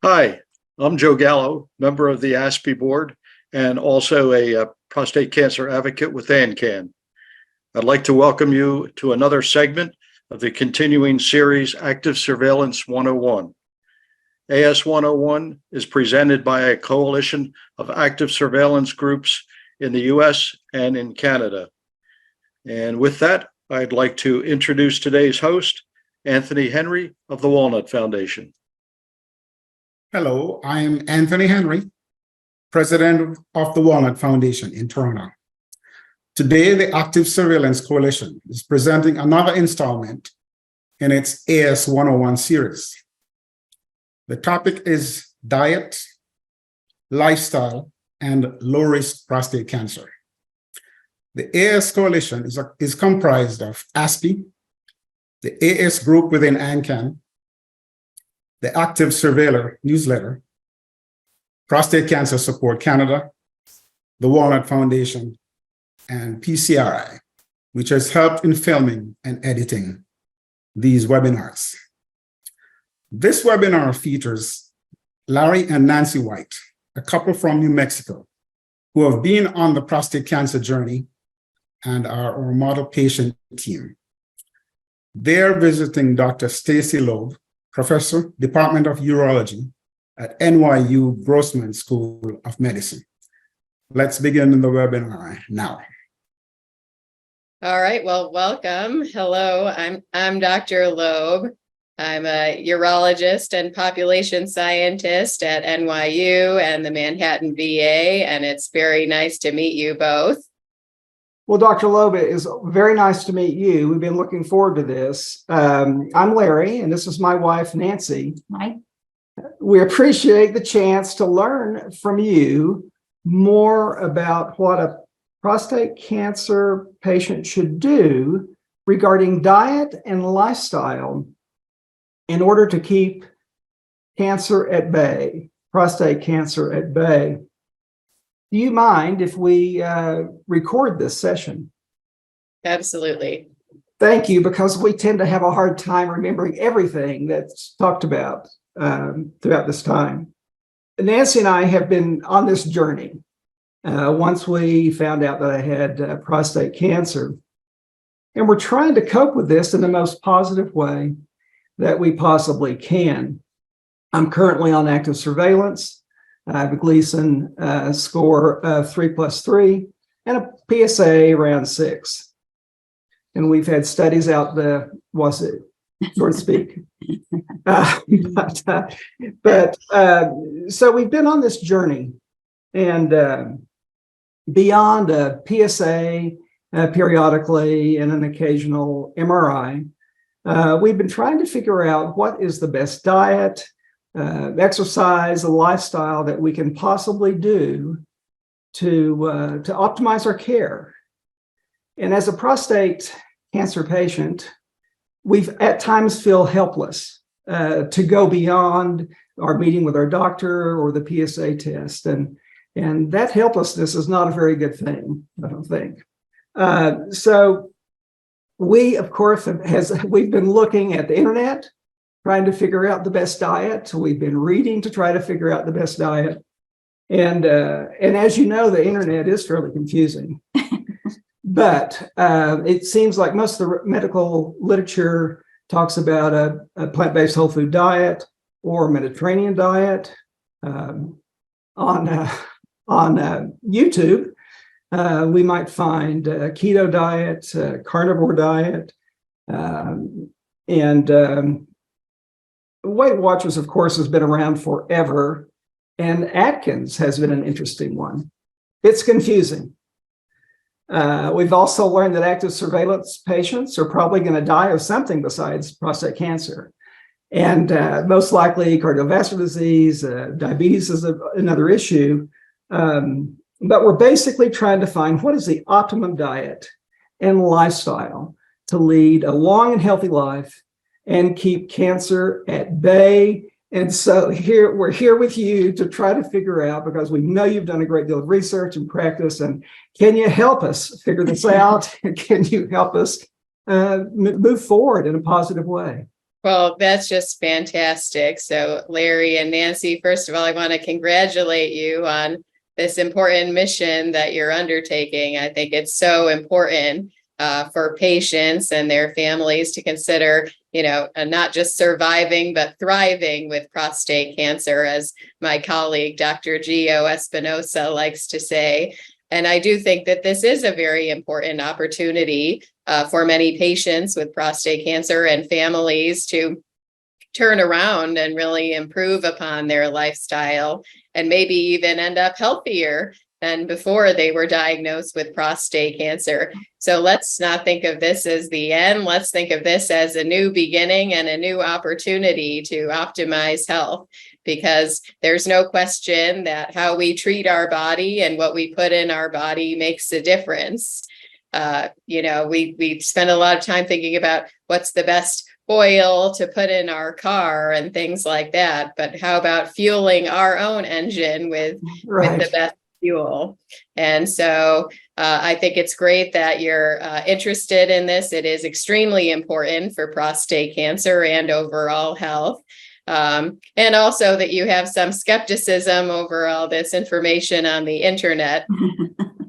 Hi, I'm Joe Gallo, member of the ASPE board and also a prostate cancer advocate with ANCAN. I'd like to welcome you to another segment of the continuing series Active Surveillance 101. AS101 is presented by a coalition of active surveillance groups in the US and in Canada. And with that, I'd like to introduce today's host, Anthony Henry of the Walnut Foundation. Hello, I'm Anthony Henry, President of the Walnut Foundation in Toronto. Today, the Active Surveillance Coalition is presenting another installment in its AS101 series. The topic is diet, lifestyle, and low-risk prostate cancer. The AS Coalition is comprised of ASPE, the AS group within ANCAN, the Active Surveillor newsletter, Prostate Cancer Support Canada, the Walnut Foundation, and PCRI, which has helped in filming and editing these webinars. This webinar features Larry and Nancy White, a couple from New Mexico, who have been on the prostate cancer journey and are our model patient team. They're visiting Dr. Stacy Loeb, Professor, Department of Urology at NYU Grossman School of Medicine. Let's begin the webinar now. All right, well, welcome. Hello, I'm Dr. Loeb. I'm a urologist and population scientist at NYU and the Manhattan VA, and it's very nice to meet you both. Well, Dr. Loeb, it is very nice to meet you. We've been looking forward to this. I'm Larry, and this is my wife, Nancy. Hi. We appreciate the chance to learn from you more about what a prostate cancer patient should do regarding diet and lifestyle in order to keep cancer at bay, prostate cancer at bay. Do you mind if we record this session? Absolutely. Thank you, because we tend to have a hard time remembering everything that's talked about throughout this time. Nancy and I have been on this journey once we found out that I had prostate cancer. And we're trying to cope with this in the most positive way that we possibly can. I'm currently on active surveillance. I have a Gleason score of 3+3 and a PSA around 6. And we've had studies out the, so to speak. So we've been on this journey, and beyond a PSA periodically and an occasional MRI, we've been trying to figure out what is the best diet, exercise, a lifestyle that we can possibly do to optimize our care. And as a prostate cancer patient, we've at times feel helpless to go beyond our meeting with our doctor or the PSA test. And that helplessness is not a very good thing, I don't think. So we, of course, we've been looking at the internet, trying to figure out the best diet. We've been reading to try to figure out the best diet. And as you know, the internet is fairly confusing. But it seems like most of the medical literature talks about a plant-based whole food diet or Mediterranean diet. On YouTube, we might find a keto diet, carnivore diet, and Weight Watchers, of course, has been around forever, and Atkins has been an interesting one. It's confusing. We've also learned that active surveillance patients are probably going to die of something besides prostate cancer. And most likely cardiovascular disease, diabetes is another issue. But we're basically trying to find what is the optimum diet and lifestyle to lead a long and healthy life and keep cancer at bay. And so we're here with you to try to figure out, because we know you've done a great deal of research and practice, and can you help us figure this out? Can you help us move forward in a positive way? Well, that's just fantastic. So, Larry and Nancy, first of all, I want to congratulate you on this important mission that you're undertaking. I think it's so important for patients and their families to consider, not just surviving, but thriving with prostate cancer, as my colleague, Dr. Gio Espinosa, likes to say. And I do think that this is a very important opportunity for many patients with prostate cancer and families to turn around and really improve upon their lifestyle and maybe even end up healthier than before they were diagnosed with prostate cancer. So let's not think of this as the end. Let's think of this as a new beginning and a new opportunity to optimize health, because there's no question that how we treat our body and what we put in our body makes a difference. We spend a lot of time thinking about what's the best oil to put in our car and things like that. But how about fueling our own engine with the best fuel? And so I think it's great that you're interested in this. It is extremely important for prostate cancer and overall health. And also that you have some skepticism over all this information on the internet.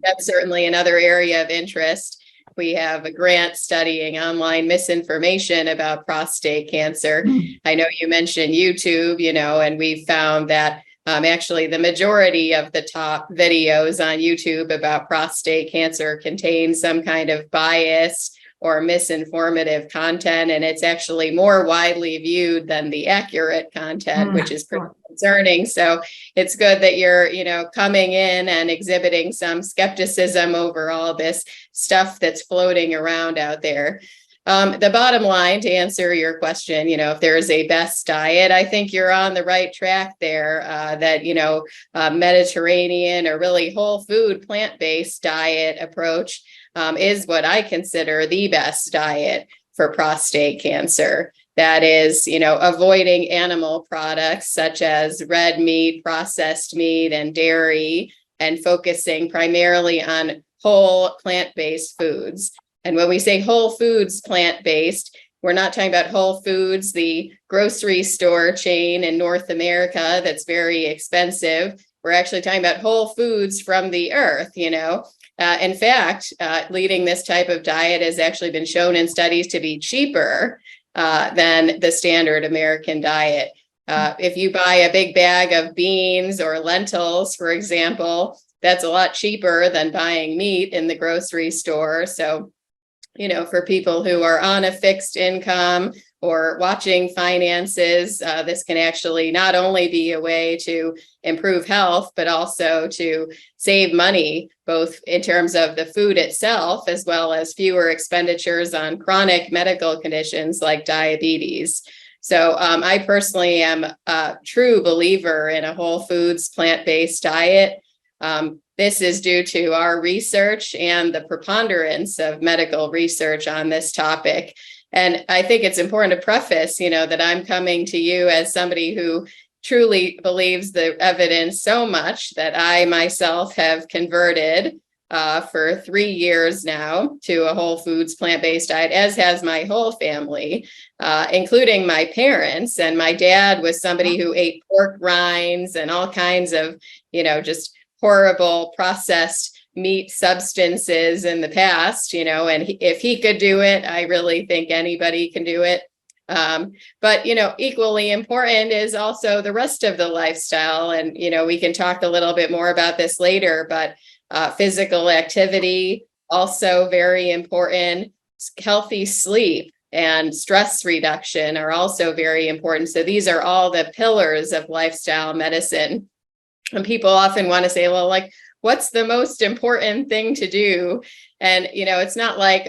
That's certainly another area of interest. We have a grant studying online misinformation about prostate cancer. I know you mentioned YouTube, and we found that actually the majority of the top videos on YouTube about prostate cancer contain some kind of bias or misinformative content, and it's actually more widely viewed than the accurate content, which is pretty concerning. So it's good that you're, coming in and exhibiting some skepticism over all this stuff that's floating around out there. The bottom line, to answer your question, if there is a best diet, I think you're on the right track there, that, Mediterranean or really whole food, plant-based diet approach is what I consider the best diet for prostate cancer. That is, avoiding animal products such as red meat, processed meat, and dairy, and focusing primarily on whole plant-based foods. And when we say whole foods plant-based, we're not talking about Whole Foods, the grocery store chain in North America that's very expensive. We're actually talking about whole foods from the earth, In fact, leading this type of diet has actually been shown in studies to be cheaper than the standard American diet. If you buy a big bag of beans or lentils, for example, that's a lot cheaper than buying meat in the grocery store. So, for people who are on a fixed income or watching finances, this can actually not only be a way to improve health, but also to save money, both in terms of the food itself, as well as fewer expenditures on chronic medical conditions like diabetes. So I personally am a true believer in a whole foods, plant-based diet. This is due to our research and the preponderance of medical research on this topic. And I think it's important to preface, that I'm coming to you as somebody who truly believes the evidence so much that I myself have converted for 3 years now to a whole foods plant-based diet, as has my whole family, including my parents. And my dad was somebody who ate pork rinds and all kinds of, just horrible processed meat substances in the past, and if he could do it, I really think anybody can do it. But, equally important is also the rest of the lifestyle. And, we can talk a little bit more about this later, but physical activity, also very important. Healthy sleep and stress reduction are also very important. So these are all the pillars of lifestyle medicine. And people often want to say, well, what's the most important thing to do? And, it's not like,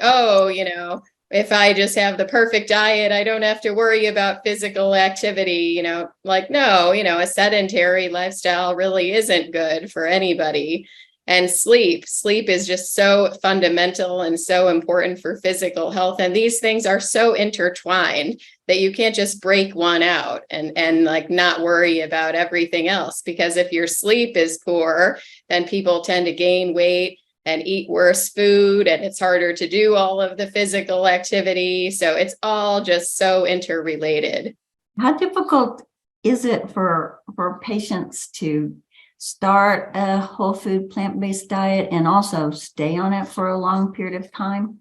if I just have the perfect diet, I don't have to worry about physical activity, no, a sedentary lifestyle really isn't good for anybody. And sleep is just so fundamental and so important for physical health. And these things are so intertwined that you can't just break one out and not worry about everything else. Because if your sleep is poor, then people tend to gain weight, and eat worse food, and it's harder to do all of the physical activity. So it's all just so interrelated. How difficult is it for patients to start a whole food plant-based diet and also stay on it for a long period of time?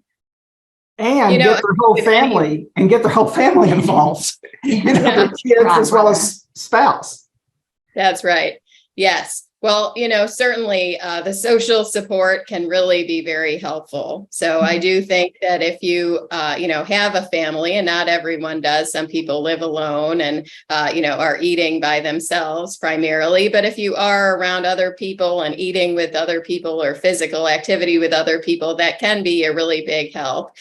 And get their whole family involved, their kids as well as spouse. That's right. Yes. Well, certainly the social support can really be very helpful. So I do think that if you, have a family, and not everyone does, some people live alone and, are eating by themselves primarily. But if you are around other people and eating with other people or physical activity with other people, that can be a really big help.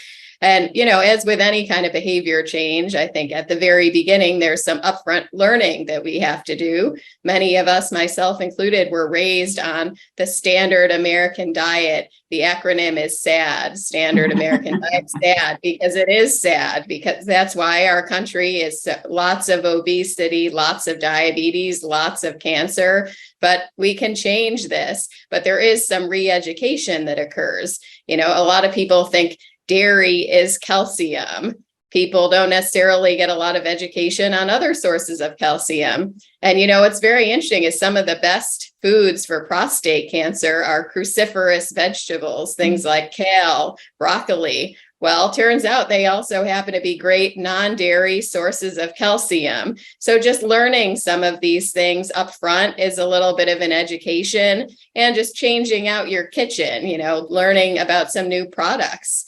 And, as with any kind of behavior change, I think at the very beginning, there's some upfront learning that we have to do. Many of us, myself included, were raised on the standard American diet. The acronym is SAD, Standard American Diet, SAD, because it is sad, because that's why our country is lots of obesity, lots of diabetes, lots of cancer. But we can change this. But there is some re-education that occurs. A lot of people think dairy is calcium. People don't necessarily get a lot of education on other sources of calcium. And, what's very interesting is some of the best foods for prostate cancer are cruciferous vegetables, things like kale, broccoli. Well, turns out they also happen to be great non-dairy sources of calcium. So just learning some of these things up front is a little bit of an education, and just changing out your kitchen, learning about some new products.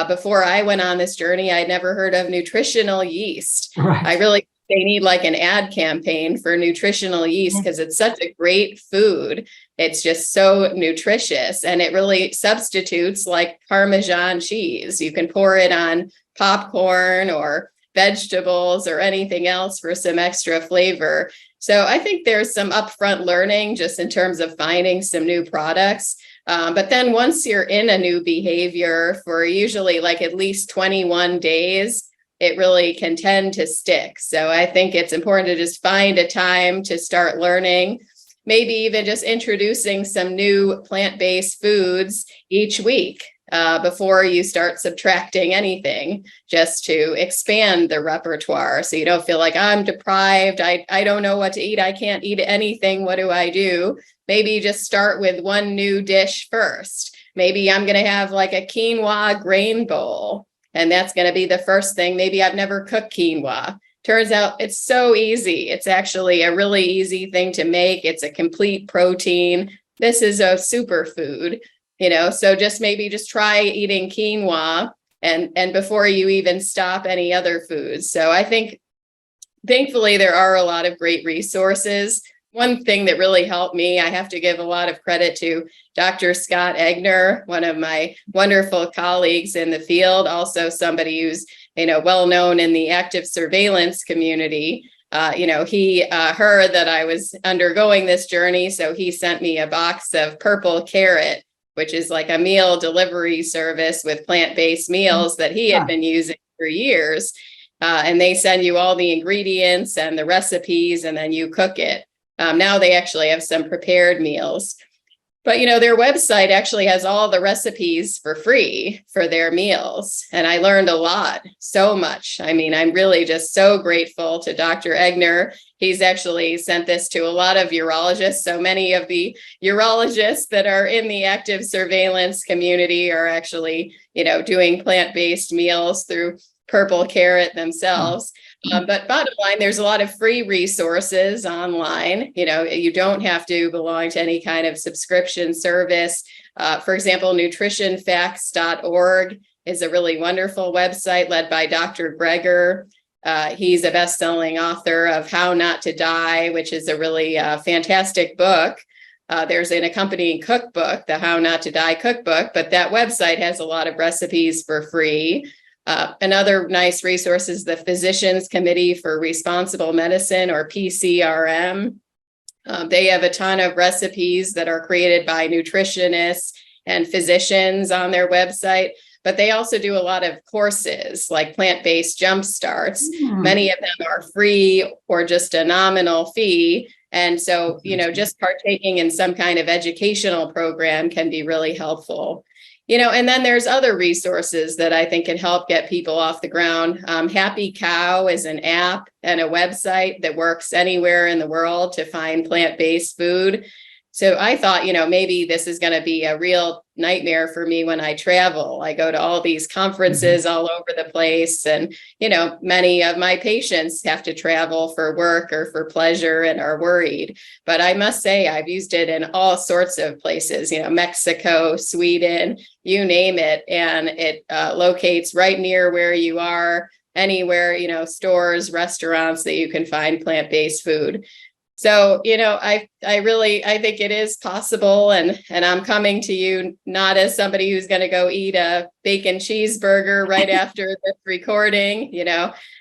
Before I went on this journey, I'd never heard of nutritional yeast. Right. They need like an ad campaign for nutritional yeast, because it's such a great food. It's just so nutritious, and it really substitutes like Parmesan cheese. You can pour it on popcorn or vegetables or anything else for some extra flavor. So I think there's some upfront learning just in terms of finding some new products. But then once you're in a new behavior for usually like at least 21 days, it really can tend to stick. So I think it's important to just find a time to start learning, maybe even just introducing some new plant-based foods each week before you start subtracting anything, just to expand the repertoire. So you don't feel like I'm deprived. I don't know what to eat. I can't eat anything. What do I do? Maybe just start with one new dish first. Maybe I'm going to have like a quinoa grain bowl, and that's going to be the first thing. Maybe I've never cooked quinoa. Turns out it's so easy. It's actually a really easy thing to make. It's a complete protein. This is a superfood, so maybe just try eating quinoa and before you even stop any other foods. So I think thankfully there are a lot of great resources. One thing that really helped me, I have to give a lot of credit to Dr. Scott Egner, one of my wonderful colleagues in the field, also somebody who's, well known in the active surveillance community. He heard that I was undergoing this journey, so he sent me a box of Purple Carrot, which is like a meal delivery service with plant-based meals that he had been using for years. And they send you all the ingredients and the recipes, and then you cook it. Now they actually have some prepared meals. But, their website actually has all the recipes for free for their meals. And I learned a lot, so much. I mean, I'm really just so grateful to Dr. Egner. He's actually sent this to a lot of urologists. So many of the urologists that are in the active surveillance community are actually, doing plant-based meals through Purple Carrot themselves. But bottom line, there's a lot of free resources online. You don't have to belong to any kind of subscription service. For example, nutritionfacts.org is a really wonderful website led by Dr. Greger. He's a best-selling author of How Not to Die, which is a really fantastic book. There's an accompanying cookbook, the How Not to Die cookbook, but that website has a lot of recipes for free. Another nice resource is the Physicians Committee for Responsible Medicine, or PCRM. They have a ton of recipes that are created by nutritionists and physicians on their website, but they also do a lot of courses like plant-based jump starts. Many of them are free or just a nominal fee. And so, just partaking in some kind of educational program can be really helpful. And then there's other resources that I think can help get people off the ground. Happy Cow is an app and a website that works anywhere in the world to find plant-based food. So I thought, maybe this is going to be a real nightmare for me when I travel. I go to all these conferences all over the place, and, many of my patients have to travel for work or for pleasure and are worried. But I must say, I've used it in all sorts of places, Mexico, Sweden, you name it. And it locates right near where you are, anywhere, stores, restaurants that you can find plant-based food. So, I think it is possible, and I'm coming to you not as somebody who's going to go eat a bacon cheeseburger right after this recording.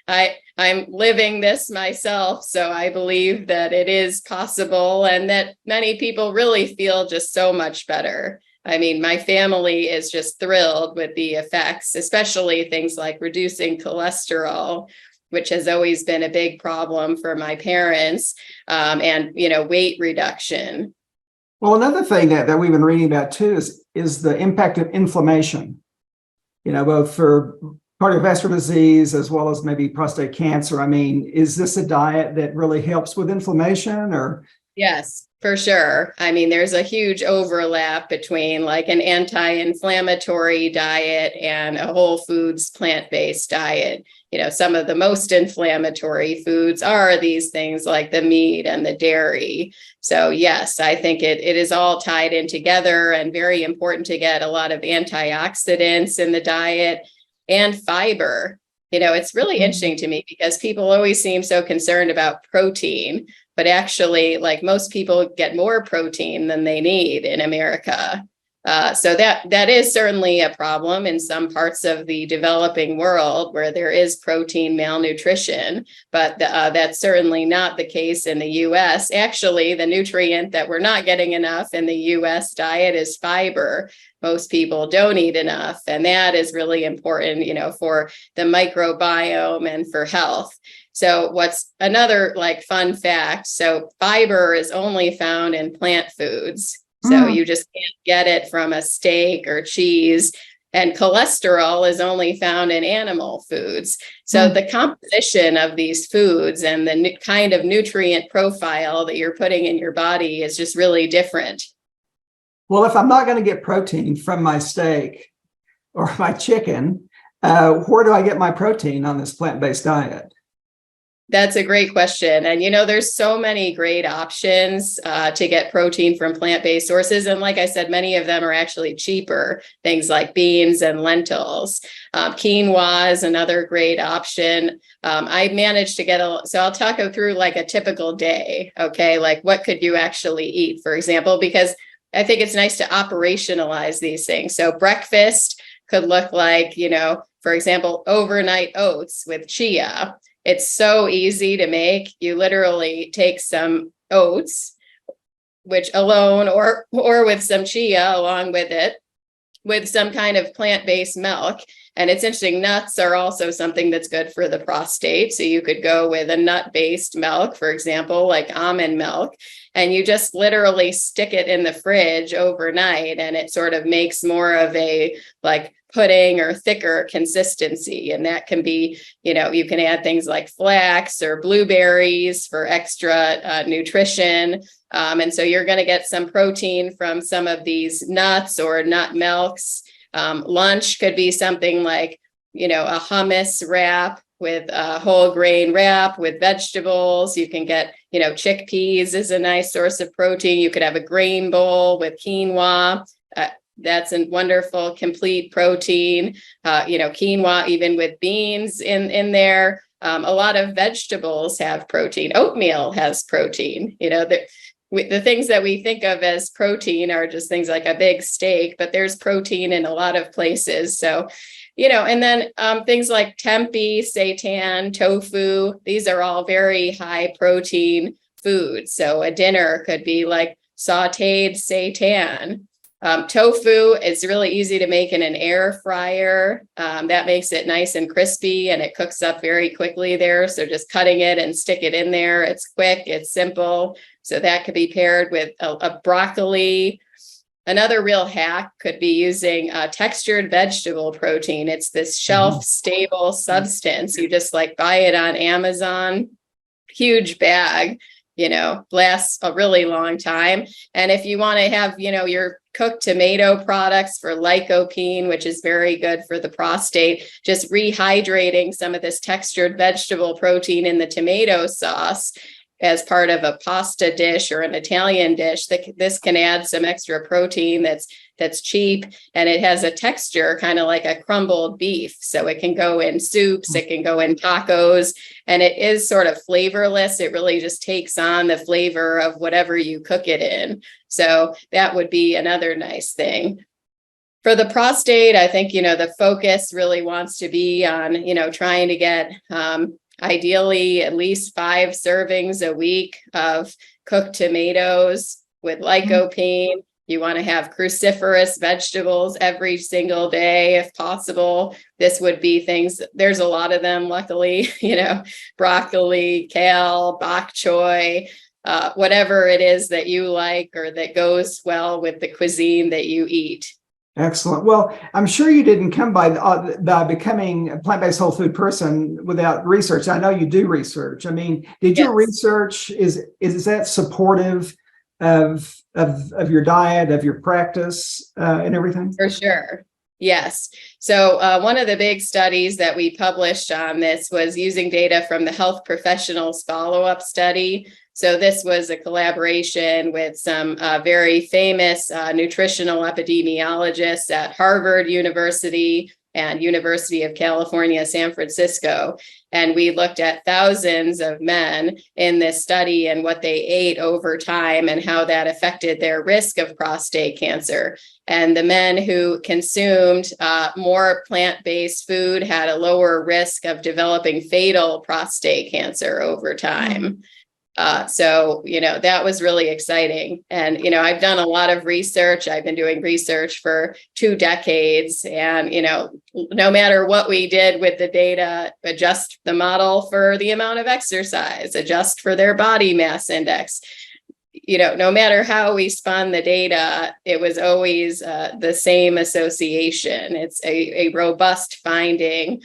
I'm living this myself, so I believe that it is possible and that many people really feel just so much better. I mean, my family is just thrilled with the effects, especially things like reducing cholesterol, which has always been a big problem for my parents, and, weight reduction. Well, another thing that we've been reading about too is the impact of inflammation, both for cardiovascular disease as well as maybe prostate cancer. I mean, is this a diet that really helps with inflammation or? Yes, for sure. I mean, there's a huge overlap between like an anti-inflammatory diet and a whole foods plant-based diet. Some of the most inflammatory foods are these things like the meat and the dairy. So yes, I think it is all tied in together, and very important to get a lot of antioxidants in the diet and fiber. It's really interesting to me because people always seem so concerned about protein, but actually, like, most people get more protein than they need in America. So that is certainly a problem in some parts of the developing world where there is protein malnutrition, but that's certainly not the case in the US. Actually, the nutrient that we're not getting enough in the US diet is fiber. Most people don't eat enough, and that is really important, for the microbiome and for health. So what's another fun fact? So fiber is only found in plant foods. So you just can't get it from a steak or cheese. And cholesterol is only found in animal foods. So the composition of these foods and the kind of nutrient profile that you're putting in your body is just really different. Well, if I'm not going to get protein from my steak or my chicken, where do I get my protein on this plant-based diet? That's a great question. And, there's so many great options to get protein from plant-based sources. And like I said, many of them are actually cheaper, things like beans and lentils. Quinoa is another great option. I managed to get so I'll talk you through like a typical day. Okay. Like, what could you actually eat, for example, because I think it's nice to operationalize these things. So breakfast could look like, for example, overnight oats with chia. It's so easy to make. You literally take some oats, which alone or with some chia along with it, with some kind of plant-based milk. And it's interesting, nuts are also something that's good for the prostate. So you could go with a nut-based milk, for example, like almond milk, and you just literally stick it in the fridge overnight, and it sort of makes more of a pudding or thicker consistency. And that can be, you can add things like flax or blueberries for extra nutrition. And so you're going to get some protein from some of these nuts or nut milks. Lunch could be something like, a hummus wrap with a whole grain wrap with vegetables. You can get, chickpeas is a nice source of protein. You could have a grain bowl with quinoa. That's a wonderful complete protein. Quinoa, even with beans in there. A lot of vegetables have protein. Oatmeal has protein. The things that we think of as protein are just things like a big steak, but there's protein in a lot of places. So, and then things like tempeh, seitan, tofu, these are all very high protein foods. So a dinner could be like sauteed seitan. Tofu is really easy to make in an air fryer. That makes it nice and crispy, and it cooks up very quickly there. So just cutting it and stick it in there. It's quick, it's simple. So that could be paired with a broccoli. Another real hack could be using textured vegetable protein. It's this shelf-stable substance. You just like buy it on Amazon, huge bag, lasts a really long time. And if you want to have, your cooked tomato products for lycopene, which is very good for the prostate, just rehydrating some of this textured vegetable protein in the tomato sauce as part of a pasta dish or an Italian dish, this can add some extra protein that's cheap, and it has a texture kind of like a crumbled beef. So it can go in soups, it can go in tacos, and it is sort of flavorless. It really just takes on the flavor of whatever you cook it in. So that would be another nice thing. For the prostate, I think, the focus really wants to be on, trying to get ideally at least 5 servings a week of cooked tomatoes with lycopene. You want to have cruciferous vegetables every single day if possible. This would be things, there's a lot of them, luckily, broccoli, kale, bok choy, whatever it is that you like or that goes well with the cuisine that you eat. Excellent. Well, I'm sure you didn't come by becoming a plant-based whole food person without research. I know you do research. I mean, did your research, is that supportive of your diet, of your practice, and everything? For sure. Yes. So one of the big studies that we published on this was using data from the Health Professionals Follow-Up Study. So this was a collaboration with some very famous nutritional epidemiologists at Harvard University and University of California, San Francisco. And we looked at thousands of men in this study and what they ate over time and how that affected their risk of prostate cancer. And the men who consumed more plant-based food had a lower risk of developing fatal prostate cancer over time. So, that was really exciting. And, I've done a lot of research. I've been doing research for 2 decades. And, no matter what we did with the data, adjust the model for the amount of exercise, adjust for their body mass index. No matter how we spun the data, it was always the same association. It's a robust finding,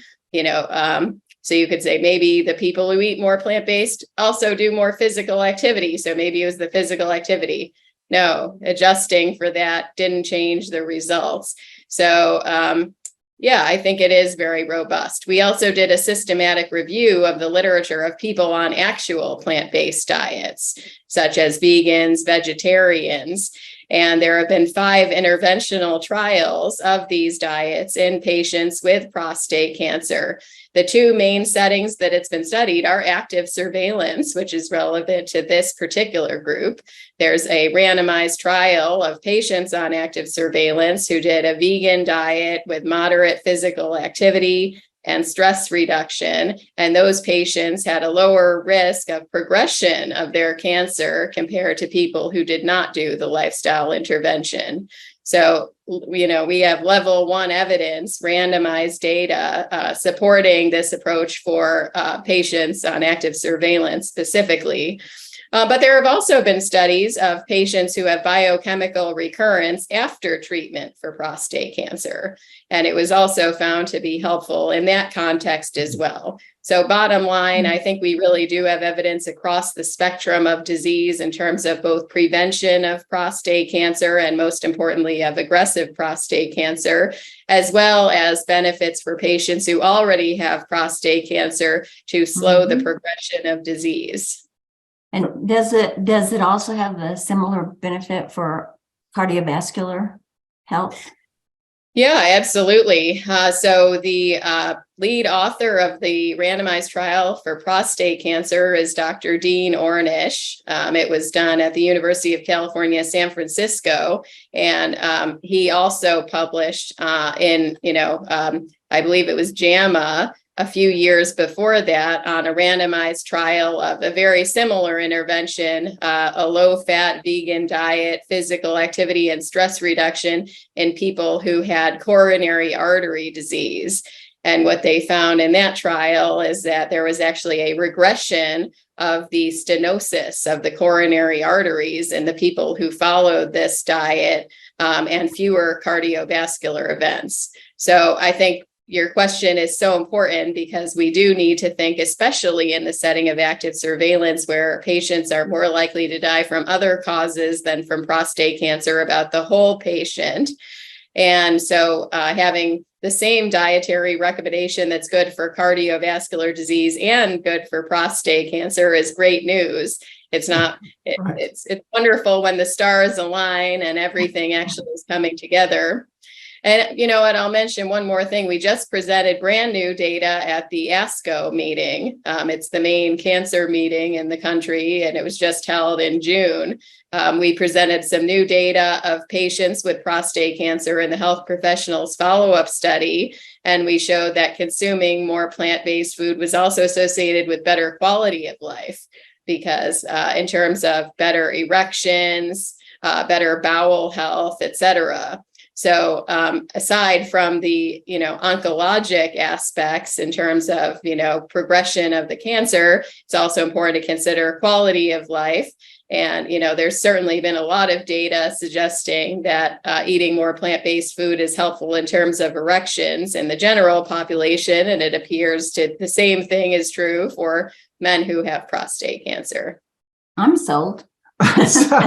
So you could say maybe the people who eat more plant-based also do more physical activity. So maybe it was the physical activity. No, adjusting for that didn't change the results. So I think it is very robust. We also did a systematic review of the literature of people on actual plant-based diets, such as vegans, vegetarians. And there have been 5 interventional trials of these diets in patients with prostate cancer. The 2 main settings that it's been studied are active surveillance, which is relevant to this particular group. There's a randomized trial of patients on active surveillance who did a vegan diet with moderate physical activity and stress reduction. And those patients had a lower risk of progression of their cancer compared to people who did not do the lifestyle intervention. So, we have level 1 evidence, randomized data supporting this approach for patients on active surveillance specifically. But there have also been studies of patients who have biochemical recurrence after treatment for prostate cancer. And it was also found to be helpful in that context as well. So bottom line, I think we really do have evidence across the spectrum of disease in terms of both prevention of prostate cancer and most importantly of aggressive prostate cancer, as well as benefits for patients who already have prostate cancer to slow the progression of disease. And does it also have a similar benefit for cardiovascular health? Yeah, absolutely. So the lead author of the randomized trial for prostate cancer is Dr. Dean Ornish. It was done at the University of California, San Francisco. And he also published in, I believe it was JAMA, a few years before that on a randomized trial of a very similar intervention, a low-fat vegan diet, physical activity, and stress reduction in people who had coronary artery disease. And what they found in that trial is that there was actually a regression of the stenosis of the coronary arteries in the people who followed this diet, and fewer cardiovascular events. So I think your question is so important because we do need to think, especially in the setting of active surveillance, where patients are more likely to die from other causes than from prostate cancer, about the whole patient. And so having the same dietary recommendation that's good for cardiovascular disease and good for prostate cancer is great news. It's not, it's wonderful when the stars align and everything actually is coming together. And you know what, I'll mention one more thing. We just presented brand new data at the ASCO meeting. It's the main cancer meeting in the country, and it was just held in June. We presented some new data of patients with prostate cancer in the health professionals follow-up study, and we showed that consuming more plant-based food was also associated with better quality of life, because in terms of better erections, better bowel health, et cetera. So aside from the, oncologic aspects in terms of, progression of the cancer, it's also important to consider quality of life. And, there's certainly been a lot of data suggesting that eating more plant-based food is helpful in terms of erections in the general population. And it appears to the same thing is true for men who have prostate cancer. I'm sold. So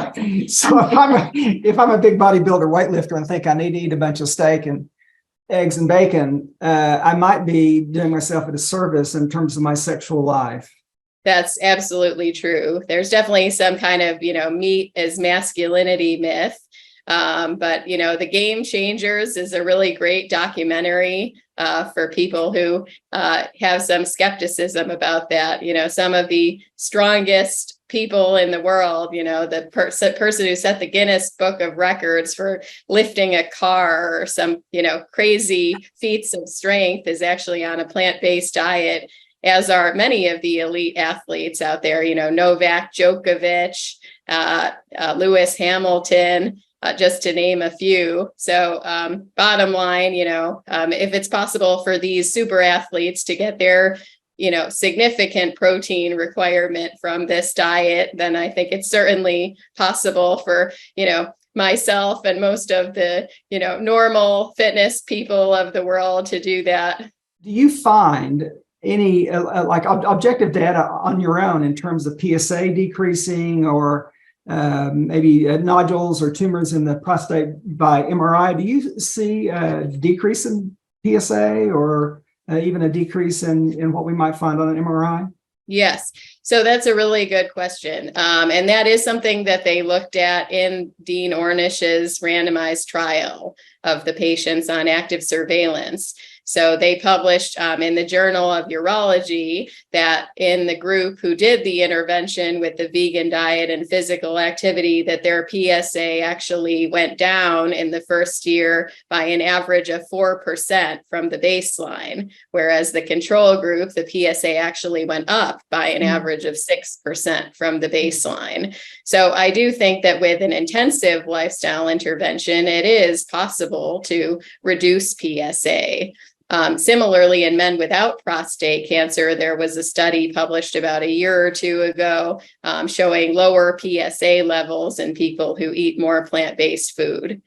if I'm a big bodybuilder weightlifter and think I need to eat a bunch of steak and eggs and bacon, I might be doing myself a disservice in terms of my sexual life. That's absolutely true. There's definitely some kind of, meat is masculinity myth. But, The Game Changers is a really great documentary for people who have some skepticism about that. Some of the strongest people in the world, the person who set the Guinness Book of Records for lifting a car or some, crazy feats of strength is actually on a plant-based diet, as are many of the elite athletes out there, Novak Djokovic, Lewis Hamilton, just to name a few. So bottom line, if it's possible for these super athletes to get their, significant protein requirement from this diet, then I think it's certainly possible for, myself and most of the, normal fitness people of the world to do that. Do you find any objective data on your own in terms of PSA decreasing or maybe nodules or tumors in the prostate by MRI? Do you see a decrease in PSA or even a decrease in what we might find on an MRI? Yes. So that's a really good question. And that is something that they looked at in Dean Ornish's randomized trial of the patients on active surveillance. So they published in the Journal of Urology that in the group who did the intervention with the vegan diet and physical activity, that their PSA actually went down in the first year by an average of 4% from the baseline, whereas the control group, the PSA actually went up by an average of 6% from the baseline. So I do think that with an intensive lifestyle intervention, it is possible to reduce PSA. Similarly, in men without prostate cancer, there was a study published about a year or two ago showing lower PSA levels in people who eat more plant-based food.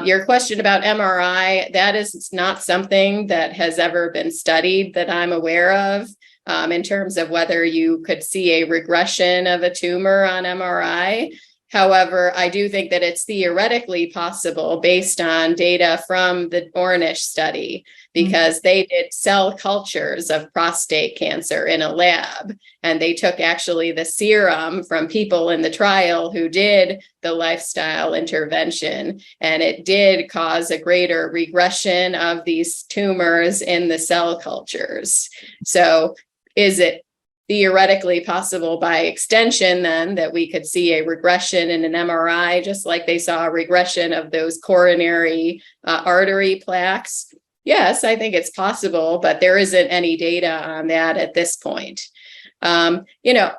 Your question about MRI, that is not something that has ever been studied that I'm aware of in terms of whether you could see a regression of a tumor on MRI. However, I do think that it's theoretically possible based on data from the Ornish study, because they did cell cultures of prostate cancer in a lab, and they took actually the serum from people in the trial who did the lifestyle intervention, and it did cause a greater regression of these tumors in the cell cultures. So is it theoretically possible by extension then that we could see a regression in an MRI, just like they saw a regression of those coronary artery plaques? yes, I think it's possible, but there isn't any data on that at this point. You know,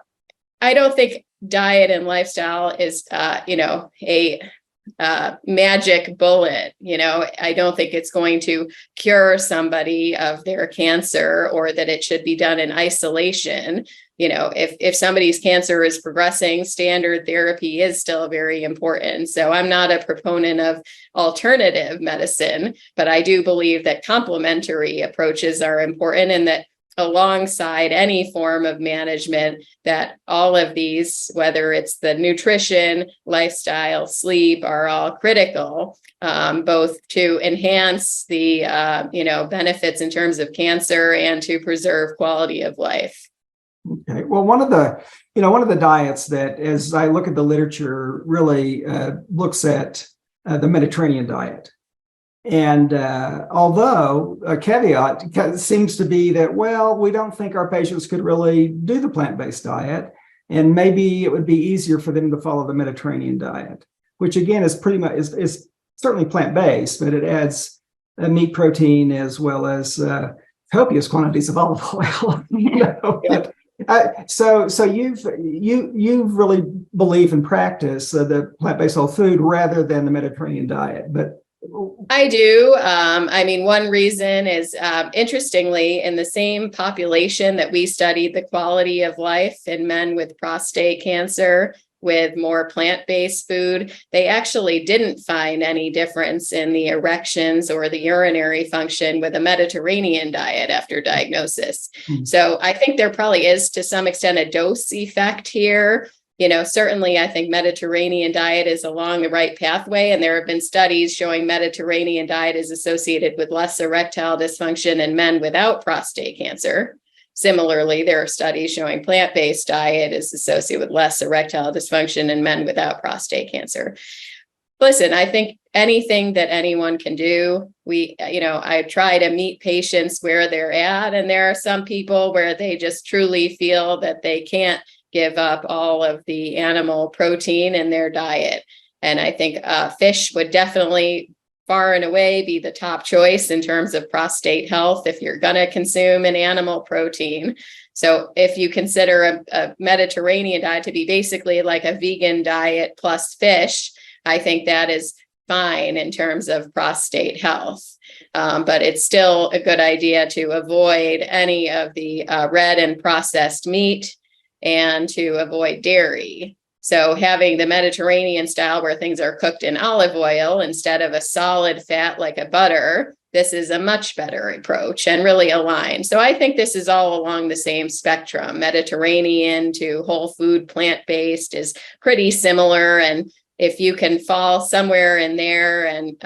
I don't think diet and lifestyle is, you know, a magic bullet. You know, I don't think it's going to cure somebody of their cancer, or that it should be done in isolation. You know, if somebody's cancer is progressing, standard therapy is still very important. So I'm not a proponent of alternative medicine, but I do believe that complementary approaches are important, and that alongside any form of management, that all of these, whether it's the nutrition, lifestyle, sleep, are all critical, both to enhance the you know, benefits in terms of cancer and to preserve quality of life. Okay. Well, one of the diets that, as I look at the literature, really looks at the Mediterranean diet. And although a caveat seems to be that, well, we don't think our patients could really do the plant-based diet, and maybe it would be easier for them to follow the Mediterranean diet, which again is pretty much is certainly plant-based, but it adds meat protein as well as copious quantities of olive oil. You know? So you've really believe and practice the plant-based whole food rather than the Mediterranean diet, but I do. I mean, one reason is, interestingly, in the same population that we studied the quality of life in men with prostate cancer with more plant-based food, they actually didn't find any difference in the erections or the urinary function with a Mediterranean diet after diagnosis. So I think there probably is, to some extent, a dose effect here. You know, certainly I think Mediterranean diet is along the right pathway, and there have been studies showing Mediterranean diet is associated with less erectile dysfunction in men without prostate cancer. Similarly, there are studies showing plant-based diet is associated with less erectile dysfunction in men without prostate cancer. Listen, I think anything that anyone can do, I try to meet patients where they're at, and there are some people where they just truly feel that they can't give up all of the animal protein in their diet. And I think fish would definitely far and away be the top choice in terms of prostate health if you're going to consume an animal protein. So if you consider a Mediterranean diet to be basically like a vegan diet plus fish, I think that is fine in terms of prostate health. But it's still a good idea to avoid any of the red and processed meat, and to avoid dairy. So having the Mediterranean style where things are cooked in olive oil instead of a solid fat like a butter, this is a much better approach and really aligned. So I think this is all along the same spectrum. Mediterranean to whole food plant-based is pretty similar. And if you can fall somewhere in there and,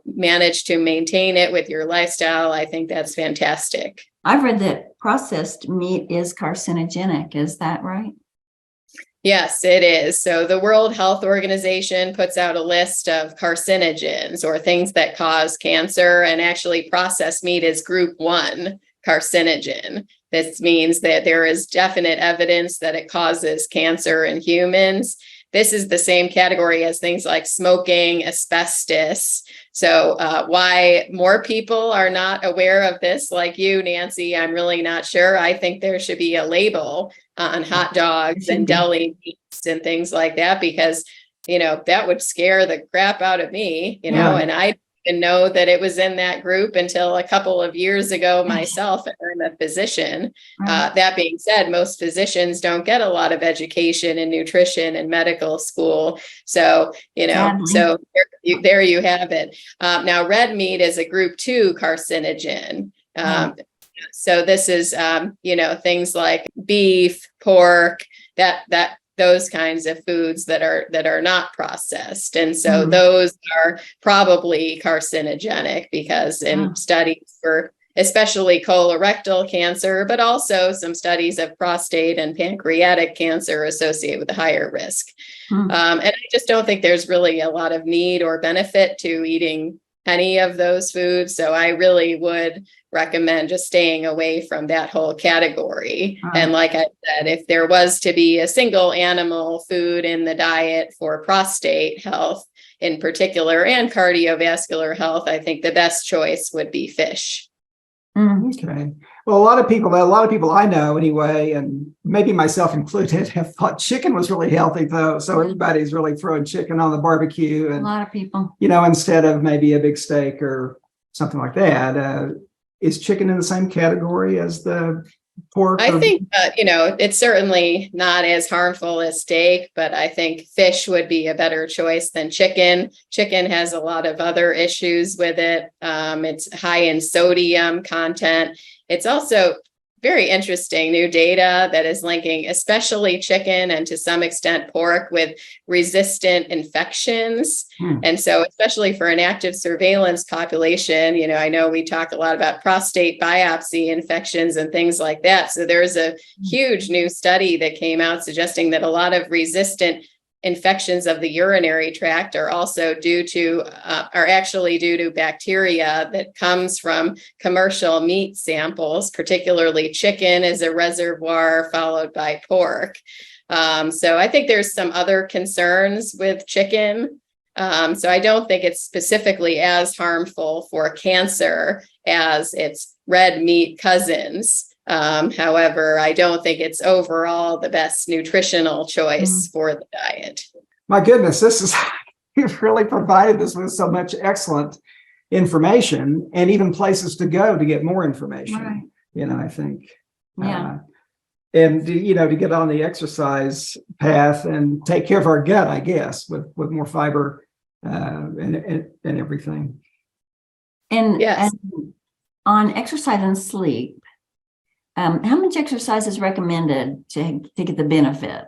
manage to maintain it with your lifestyle, I think that's fantastic. I've read that processed meat is carcinogenic. Is that right? Yes, it is. So the World Health Organization puts out a list of carcinogens, or things that cause cancer, and actually processed meat is group 1 carcinogen. This means that there is definite evidence that it causes cancer in humans. This is the same category as things like smoking, asbestos. So why more people are not aware of this, like you, Nancy, I'm really not sure. I think there should be a label on hot dogs and deli meats and things like that, because, that would scare the crap out of me, and I didn't know that it was in that group until a couple of years ago myself. I'm a physician. That being said, most physicians don't get a lot of education in nutrition and medical school. So, so there you have it. Now, red meat is a group 2 carcinogen. So this is, things like beef, pork, those kinds of foods that are not processed. And so those are probably carcinogenic, because in studies for especially colorectal cancer, but also some studies of prostate and pancreatic cancer associated with a higher risk. And I just don't think there's really a lot of need or benefit to eating any of those foods. So I really would recommend just staying away from that whole category. And like I said, if there was to be a single animal food in the diet for prostate health, in particular, and cardiovascular health, I think the best choice would be fish. Okay. Well, a lot of people I know anyway, and maybe myself included, have thought chicken was really healthy though. So everybody's really throwing chicken on the barbecue, A and lot of people. instead of maybe a big steak or something like that. Is chicken in the same category as the pork? I think, it's certainly not as harmful as steak, but I think fish would be a better choice than chicken. Chicken has a lot of other issues with it. It's high in sodium content. It's also very interesting new data that is linking especially chicken and to some extent pork with resistant infections. And so especially for an active surveillance population, I know we talk a lot about prostate biopsy infections and things like that. So there's a huge new study that came out suggesting that a lot of resistant infections of the urinary tract are also actually due to bacteria that comes from commercial meat samples, particularly chicken is a reservoir, followed by pork. So I think there's some other concerns with chicken. So I don't think it's specifically as harmful for cancer as its red meat cousins. However, I don't think it's overall the best nutritional choice for the diet. My goodness, you've really provided us with so much excellent information and even places to go to get more information. Right. I think. Yeah. And to get on the exercise path and take care of our gut, I guess, with more fiber and everything. And, yes. And on exercise and sleep, how much exercise is recommended to get the benefit?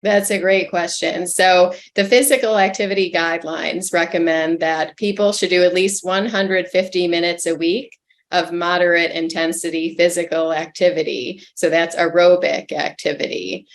That's a great question. So the physical activity guidelines recommend that people should do at least 150 minutes a week of moderate intensity physical activity. So that's aerobic activity,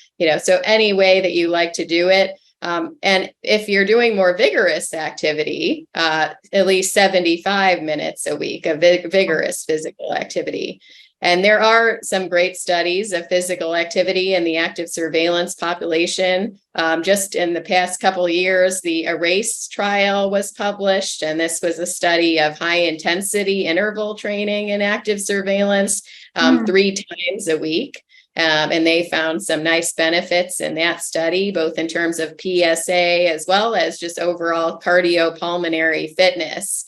so any way that you like to do it. And if you're doing more vigorous activity, at least 75 minutes a week of vigorous physical activity. And there are some great studies of physical activity in the active surveillance population. Just in the past couple of years, the ERASE trial was published, and this was a study of high intensity interval training in active surveillance 3 times a week. And they found some nice benefits in that study, both in terms of PSA as well as just overall cardiopulmonary fitness.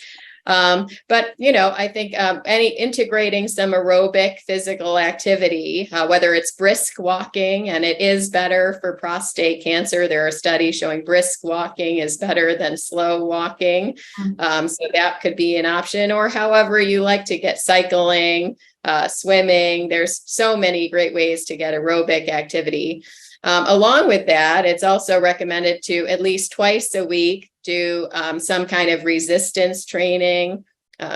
But I think integrating some aerobic physical activity, whether it's brisk walking, and it is better for prostate cancer. There are studies showing brisk walking is better than slow walking. So that could be an option, or however you like to get cycling, swimming. There's so many great ways to get aerobic activity. Along with that, it's also recommended to at least twice a week do some kind of resistance training.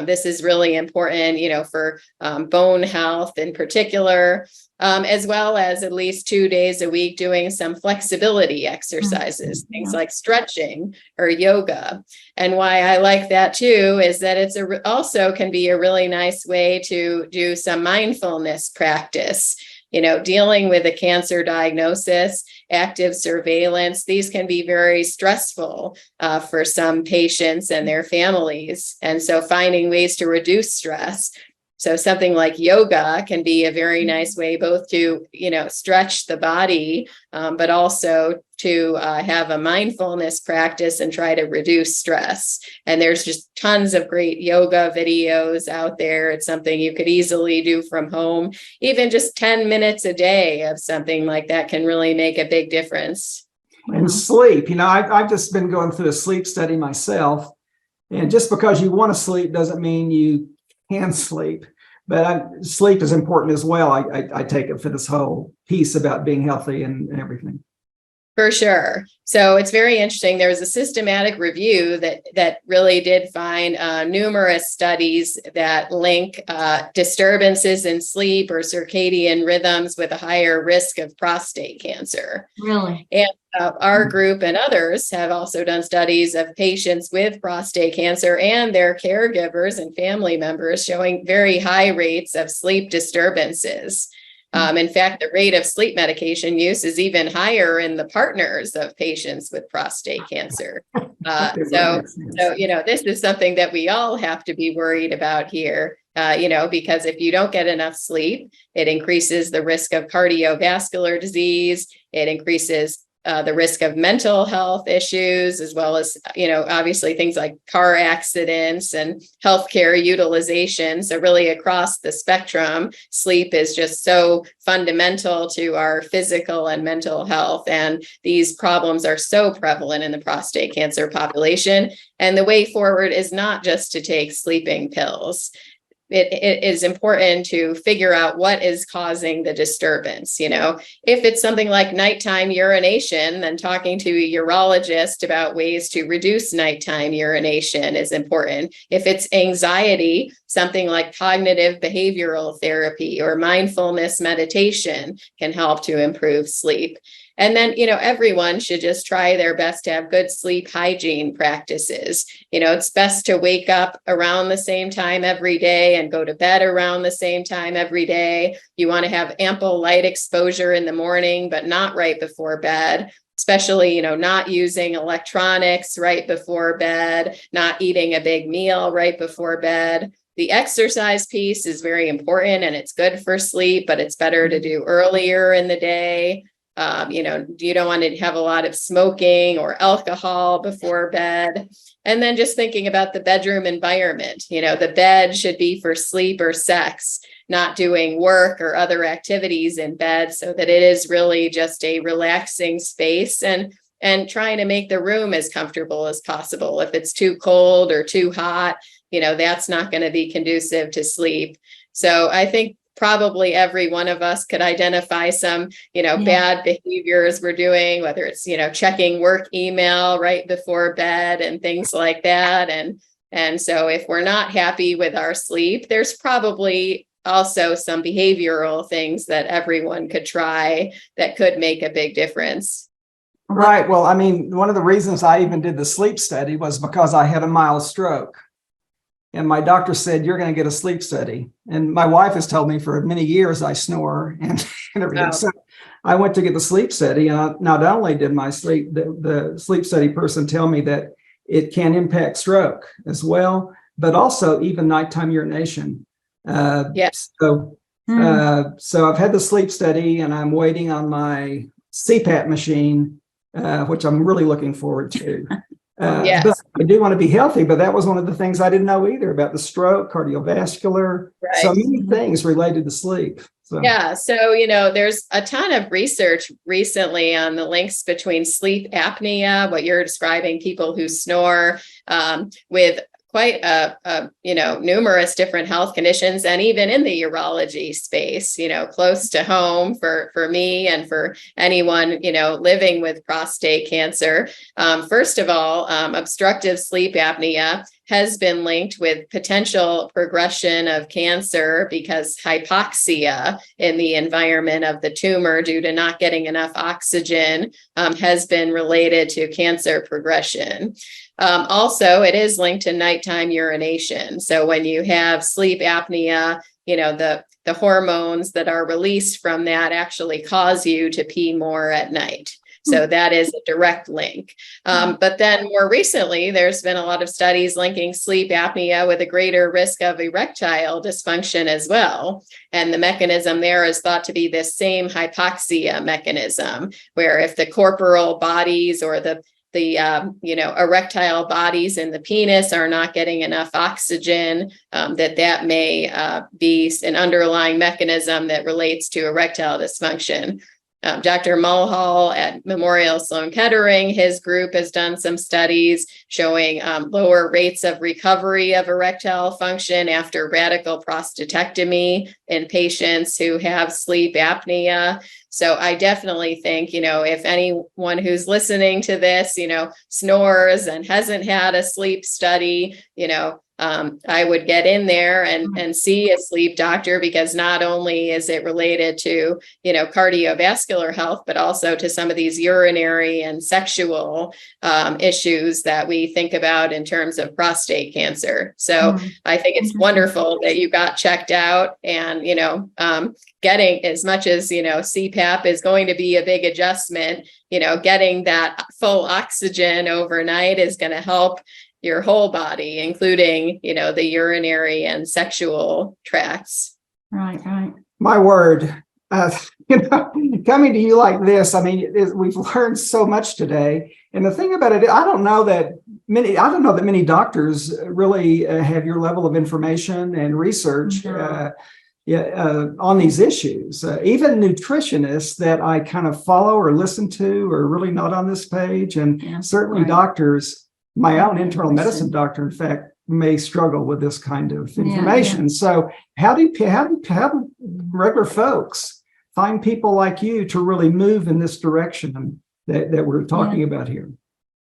This is really important, for bone health in particular, as well as at least 2 days a week doing some flexibility exercises, things like stretching or yoga. And why I like that too is that it's also can be a really nice way to do some mindfulness practice. Dealing with a cancer diagnosis, active surveillance, these can be very stressful for some patients and their families. And so finding ways to reduce stress. So something like yoga can be a very nice way both to, stretch the body, but also to have a mindfulness practice and try to reduce stress. And there's just tons of great yoga videos out there. It's something you could easily do from home. Even just 10 minutes a day of something like that can really make a big difference. And sleep, I've just been going through a sleep study myself. And just because you want to sleep doesn't mean you can sleep. But sleep is important as well. I take it for this whole piece about being healthy and everything. For sure. So it's very interesting. There was a systematic review that really did find numerous studies that link disturbances in sleep or circadian rhythms with a higher risk of prostate cancer. Really? And our group and others have also done studies of patients with prostate cancer and their caregivers and family members showing very high rates of sleep disturbances. In fact, the rate of sleep medication use is even higher in the partners of patients with prostate cancer. So, this is something that we all have to be worried about here, because if you don't get enough sleep, it increases the risk of cardiovascular disease. It increases the risk of mental health issues, as well as, obviously things like car accidents and healthcare utilization. So really across the spectrum, sleep is just so fundamental to our physical and mental health. And these problems are so prevalent in the prostate cancer population. And the way forward is not just to take sleeping pills. It is important to figure out what is causing the disturbance. If it's something like nighttime urination, then talking to a urologist about ways to reduce nighttime urination is important. If it's anxiety, something like cognitive behavioral therapy or mindfulness meditation can help to improve sleep. And then, everyone should just try their best to have good sleep hygiene practices. It's best to wake up around the same time every day and go to bed around the same time every day. You want to have ample light exposure in the morning, but not right before bed. Especially, not using electronics right before bed, not eating a big meal right before bed. The exercise piece is very important and it's good for sleep, but it's better to do earlier in the day. You don't want to have a lot of smoking or alcohol before bed. And then just thinking about the bedroom environment, the bed should be for sleep or sex, not doing work or other activities in bed, so that it is really just a relaxing space and trying to make the room as comfortable as possible. If it's too cold or too hot, that's not going to be conducive to sleep. So I think probably every one of us could identify some, bad behaviors we're doing, whether it's, checking work email right before bed and things like that. And so if we're not happy with our sleep, there's probably also some behavioral things that everyone could try that could make a big difference. Right. Well, one of the reasons I even did the sleep study was because I had a mild stroke. And my doctor said, you're going to get a sleep study. And my wife has told me for many years I snore and everything. Oh. So I went to get the sleep study. And not only did the sleep study person tell me that it can impact stroke as well, but also even nighttime urination. Yes. So I've had the sleep study and I'm waiting on my CPAP machine, which I'm really looking forward to. Yes. But I do want to be healthy, but that was one of the things I didn't know either about the stroke, cardiovascular, right. So many things related to sleep. So. Yeah. So, there's a ton of research recently on the links between sleep apnea, what you're describing, people who snore, with quite numerous different health conditions, and even in the urology space, close to home for me and for anyone, living with prostate cancer. First of all, obstructive sleep apnea has been linked with potential progression of cancer because hypoxia in the environment of the tumor due to not getting enough oxygen has been related to cancer progression. Also, it is linked to nighttime urination. So when you have sleep apnea, the hormones that are released from that actually cause you to pee more at night. So that is a direct link. But then more recently, there's been a lot of studies linking sleep apnea with a greater risk of erectile dysfunction as well. And the mechanism there is thought to be this same hypoxia mechanism, where if the corporal bodies or the erectile bodies in the penis are not getting enough oxygen, that may be an underlying mechanism that relates to erectile dysfunction. Dr. Mulhall at Memorial Sloan Kettering, his group has done some studies showing lower rates of recovery of erectile function after radical prostatectomy in patients who have sleep apnea. So I definitely think, if anyone who's listening to this, snores and hasn't had a sleep study, I would get in there and see a sleep doctor, because not only is it related to, cardiovascular health, but also to some of these urinary and sexual issues that we think about in terms of prostate cancer. So I think it's wonderful that you got checked out, and, getting, as much as, CPAP is going to be a big adjustment, getting that full oxygen overnight is going to help your whole body, including, the urinary and sexual tracts. Right, right. My word, coming to you like this, I mean, we've learned so much today. And the thing about it, I don't know that many doctors really have your level of information and research on these issues. Even nutritionists that I kind of follow or listen to are really not on this page. And certainly doctors, my own internal medicine doctor, in fact, may struggle with this kind of information. So how do regular folks find people like you to really move in this direction that we're talking about here?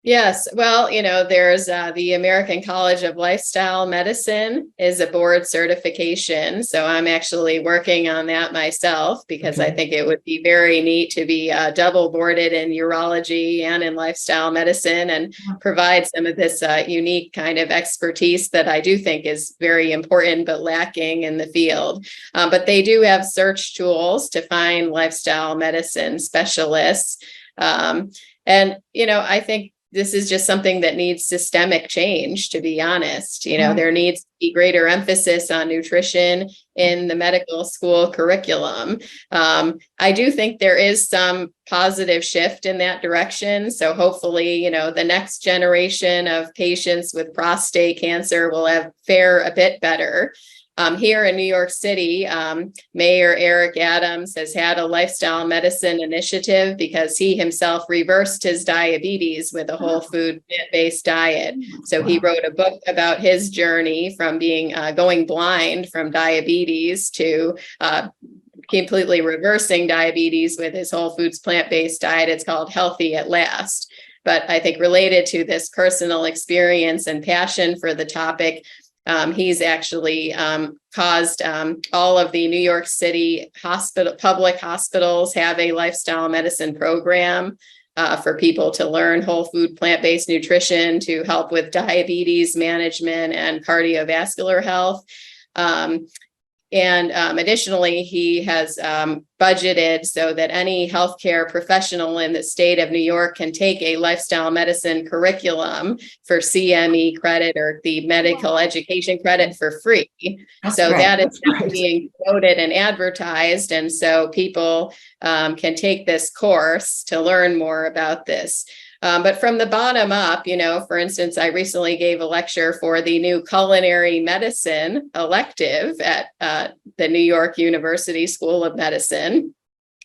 Yes. Well, there's the American College of Lifestyle Medicine is a board certification. So I'm actually working on that myself, because I think it would be very neat to be double boarded in urology and in lifestyle medicine, and provide some of this unique kind of expertise that I do think is very important, but lacking in the field. But they do have search tools to find lifestyle medicine specialists. And, I think this is just something that needs systemic change, to be honest. There needs to be greater emphasis on nutrition in the medical school curriculum. I do think there is some positive shift in that direction. So hopefully, the next generation of patients with prostate cancer will fare a bit better. Here in New York City, Mayor Eric Adams has had a lifestyle medicine initiative, because he himself reversed his diabetes with a whole food plant-based diet. So he wrote a book about his journey from going blind from diabetes to completely reversing diabetes with his whole foods plant-based diet. It's called Healthy at Last. But I think related to this personal experience and passion for the topic, he's actually caused all of the New York City public hospitals have a lifestyle medicine program for people to learn whole food plant-based nutrition to help with diabetes management and cardiovascular health. And additionally, he has budgeted so that any healthcare professional in the state of New York can take a lifestyle medicine curriculum for CME credit, or the medical education credit, for free. So that is being promoted and advertised. And so people can take this course to learn more about this. But from the bottom up, for instance, I recently gave a lecture for the new culinary medicine elective at the New York University School of Medicine.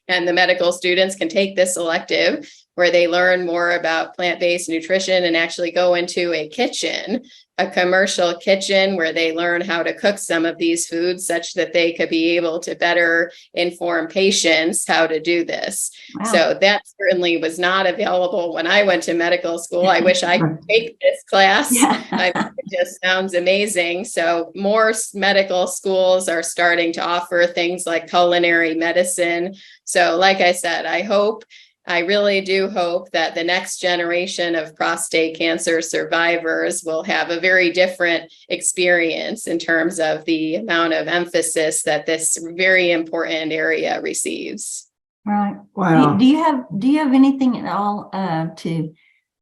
And the medical students can take this elective where they learn more about plant-based nutrition and actually go into a kitchen, a commercial kitchen, where they learn how to cook some of these foods such that they could be able to better inform patients how to do this. Wow. So that certainly was not available when I went to medical school. I wish I could take this class. It just sounds amazing. So more medical schools are starting to offer things like culinary medicine. So like I said, I really do hope that the next generation of prostate cancer survivors will have a very different experience in terms of the amount of emphasis that this very important area receives. Right. Wow. Do you have anything at all to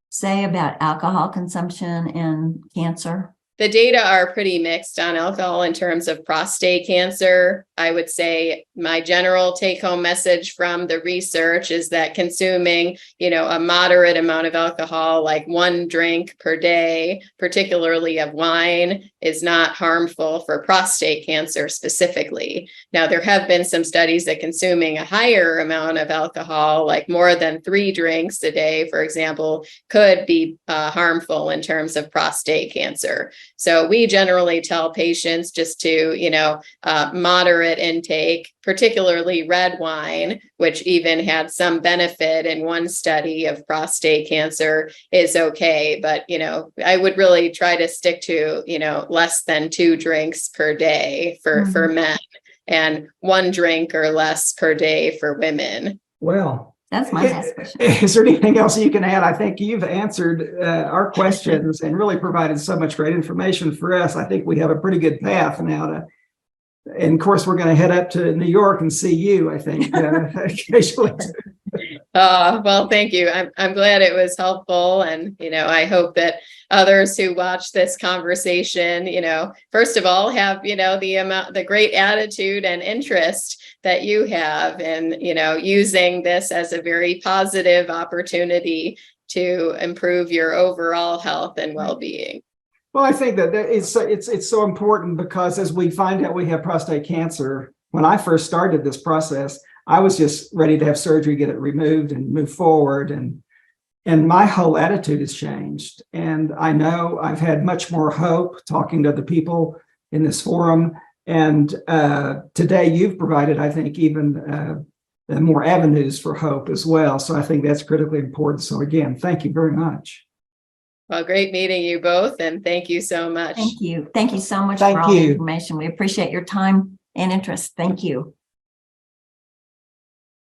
say about alcohol consumption and cancer? The data are pretty mixed on alcohol in terms of prostate cancer. I would say my general take-home message from the research is that consuming, a moderate amount of alcohol, like 1 drink per day, particularly of wine, is not harmful for prostate cancer specifically. Now, there have been some studies that consuming a higher amount of alcohol, like more than 3 drinks a day, for example, could be harmful in terms of prostate cancer. So we generally tell patients just to, moderate intake, particularly red wine, which even had some benefit in one study of prostate cancer, is okay. But, I would really try to stick to, less than 2 drinks per day for men, and 1 drink or less per day for women. Well, That's my last question. is there anything else you can add? I think you've answered our questions and really provided so much great information for us. I think we have a pretty good path now to, and of course, we're going to head up to New York and see you, I think, occasionally. Well, thank you. I'm glad it was helpful. And, I hope that others who watch this conversation, first of all, have, the great attitude and interest that you have in, using this as a very positive opportunity to improve your overall health and well-being. Well, I think that it's so important, because as we find out we have prostate cancer, when I first started this process, I was just ready to have surgery, get it removed and move forward. And my whole attitude has changed. And I know I've had much more hope talking to the people in this forum. And today you've provided, I think, even more avenues for hope as well. So I think that's critically important. So again, thank you very much. Well, great meeting you both, and thank you so much. Thank you. Thank you so much Thank for all the you. information. We appreciate your time and interest. Thank you.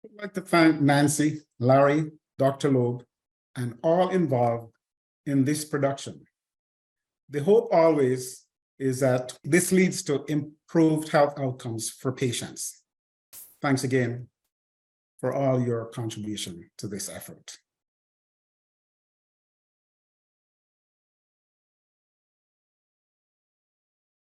I'd like to thank Nancy, Larry, Dr. Loeb, and all involved in this production. The hope always is that this leads to improved health outcomes for patients. Thanks again for all your contribution to this effort.